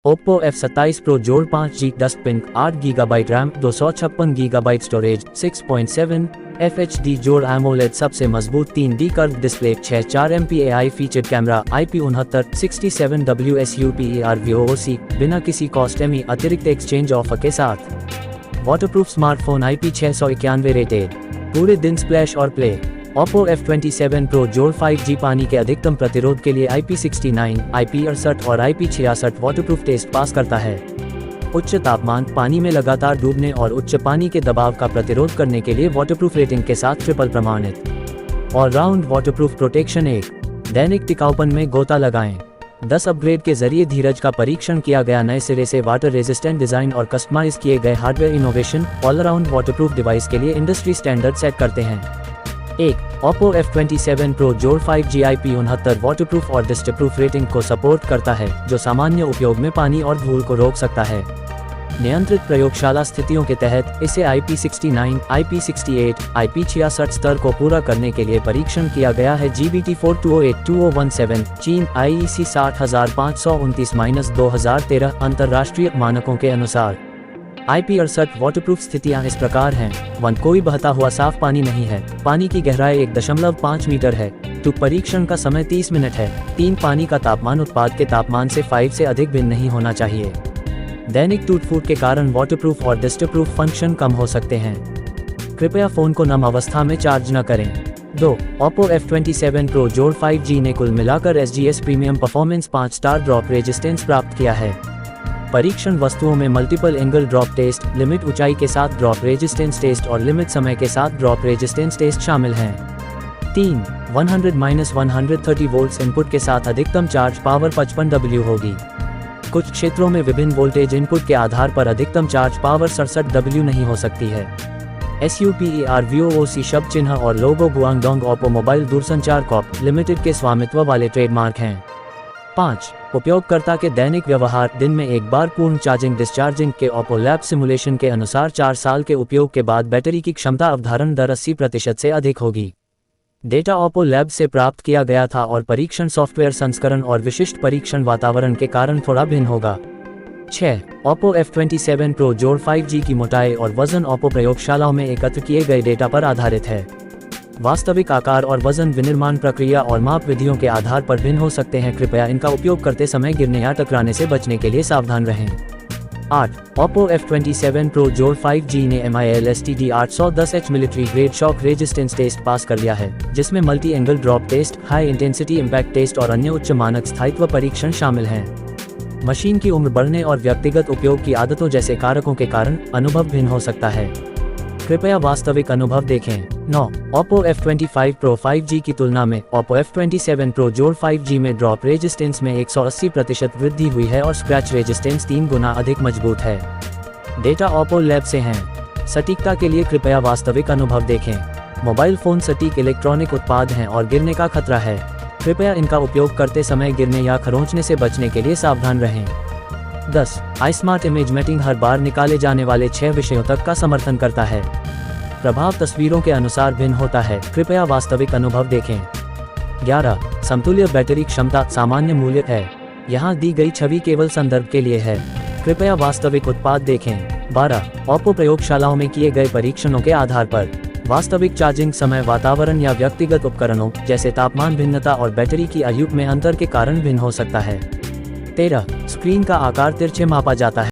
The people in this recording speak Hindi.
Oppo F27 Pro जोड़ 5G dust pin 8GB RAM 256GB storage 6.7 FHD जोड़ AMOLED सबसे मजबूत 3D curve display 6.4MP AI featured camera IP69 67W SUPER VOOC बिना किसी कॉस्ट एमी अतिरिक्त एक्सचेंज ऑफर के साथ वाटरप्रूफ स्मार्टफोन IP691 रेटेड पूरे दिन स्प्लैश और प्ले। Oppo F27 Pro जोड़ 5G पानी के अधिकतम प्रतिरोध के लिए IP69, IP68 और IP66 वाटरप्रूफ टेस्ट पास करता है। उच्च तापमान, पानी में लगातार डूबने और उच्च पानी के दबाव का प्रतिरोध करने के लिए वाटरप्रूफ रेटिंग के साथ ट्रिपल प्रमाणित। ऑलराउंड वाटरप्रूफ प्रोटेक्शन 1 दैनिक टिकाऊपन में गोता लगाएं। 10 अपग्रेड के जरिए धीरज का परीक्षण किया गया नए सिरे से वाटर रेजिस्टेंट डिजाइन और कस्टमाइज किए गए hardware innovation all round waterproof device के लिए इंडस्ट्री स्टैंडर्ड सेट करते हैं। 1 Oppo F27 Pro जोड़ 5G IP69 वाटरप्रूफ और डस्टप्रूफ रेटिंग को सपोर्ट करता है, जो सामान्य उपयोग में पानी और धूल को रोक सकता है। नियंत्रित प्रयोगशाला स्थितियों के तहत इसे IP69, IP68, IP66 स्तर को पूरा करने के लिए परीक्षण किया गया है। GBT 4208-2017 चीन IEC 60529-2013 अंतर्राष्ट्रीय मानकों के अनुसार। IP68 वाटरप्रूफ स्थितियां इस प्रकार हैं। 1 कोई बहता हुआ साफ पानी नहीं है। पानी की गहराई 1.5 मीटर है। 2 परीक्षण का समय 30 मिनट है। 3 पानी का तापमान उत्पाद के तापमान से 5 से अधिक भिन्न नहीं होना चाहिए। दैनिक टूट फूट के कारण वाटरप्रूफ और डस्टप्रूफ फंक्शन कम हो सकते हैं। कृपया फोन को नम अवस्था में चार्ज न करें। 2 Oppo F27 Pro जोड़ 5G ने कुल मिलाकर SGS premium performance 5 star drop resistance प्राप्त किया है। परीक्षण वस्तुओं में multiple angle drop test, limit ऊंचाई के साथ ड्रॉप रेजिस्टेंस टेस्ट और लिमिट समय के साथ ड्रॉप रेजिस्टेंस टेस्ट शामिल हैं। 3 100-130 वोल्ट्स इनपुट के साथ अधिकतम चार्ज पावर 55W होगी। कुछ क्षेत्रों में विभिन्न वोल्टेज इनपुट के आधार पर अधिकतम चार्ज पावर 67W नहीं हो सकती है। SUPER VOOC शब्द चिन्ह और लोगो गुआंगडोंग ओप्पो मोबाइल दूरसंचार कॉर्प लिमिटेड के स्वामित्व वाले ट्रेडमार्क हैं। 5 उपयोगकर्ता के दैनिक व्यवहार दिन में एक बार पूर्ण चार्जिंग डिस्चार्जिंग के Oppo लैब सिमुलेशन के अनुसार 4 साल के उपयोग के बाद बैटरी की क्षमता अवधारण दर 80% से अधिक होगी। डेटा Oppo लैब से प्राप्त किया गया था और परीक्षण सॉफ्टवेयर संस्करण और विशिष्ट परीक्षण वातावरण के कारण थोड़ा भिन्न होगा। 6 Oppo F27 Pro जोड़ 5G की मोटाई और वजन Oppo प्रयोगशालाओं में एकत्र किए गए डेटा पर आधारित है। वास्तविक आकार और वजन विनिर्माण प्रक्रिया और माप विधियों के आधार पर भिन्न हो सकते हैं। कृपया इनका उपयोग करते समय गिरने या टकराने से बचने के लिए सावधान रहें। 8 Oppo F27 Pro जोड़ 5G ने MIL STD 810H military grade shock resistance test pass कर लिया है, जिसमें multi angle drop test, high intensity impact test और अन्य उच्च मानक स्थायित्व परीक्षण शामिल हैं। मशीन की उम्र बढ़ने और व्यक्तिगत उपयोग की आदतों जैसे कारकों के कारण अनुभव भिन्न हो सकता है। कृपया वास्तविक अनुभव देखें। 9 Oppo F25 Pro 5G की तुलना में Oppo F27 Pro जोड़ 5G में ड्रॉप रेजिस्टेंस में 180% वृद्धि हुई है और स्क्रैच रेजिस्टेंस 3 गुना अधिक मजबूत है। डेटा Oppo लैब से हैं। सटीकता के लिए कृपया वास्तविक अनुभव देखें। मोबाइल फोन सटीक इलेक्ट्रॉनिक उत्पाद हैं और गिरने का खतरा है। कृपया इनका उपयोग करते समय गिरने या खरोंचने से बचने के लिए सावधान रहें। 10 iSmart इमेज मैटिंग हर बार निकाले जाने वाले 6 विषयों तक का समर्थन करता है। प्रभाव तस्वीरों के अनुसार भिन्न होता है। कृपया वास्तविक अनुभव देखें। 11 समतुल्य बैटरी क्षमता सामान्य मूल्य है। यहाँ दी गई छवि केवल संदर्भ के लिए है। कृपया वास्तविक उत्पाद देखें। 12 Oppo प्रयोगशालाओं में किए गए परीक्षणों के आधार पर वास्तविक चार्जिंग समय वातावरण या व्यक्तिगत उपकरणों जैसे तापमान भिन्नता और बैटरी की आयु में अंतर के कारण भिन्न हो सकता है। 13 स्क्रीन का आकार तिरछे मापा जाता है।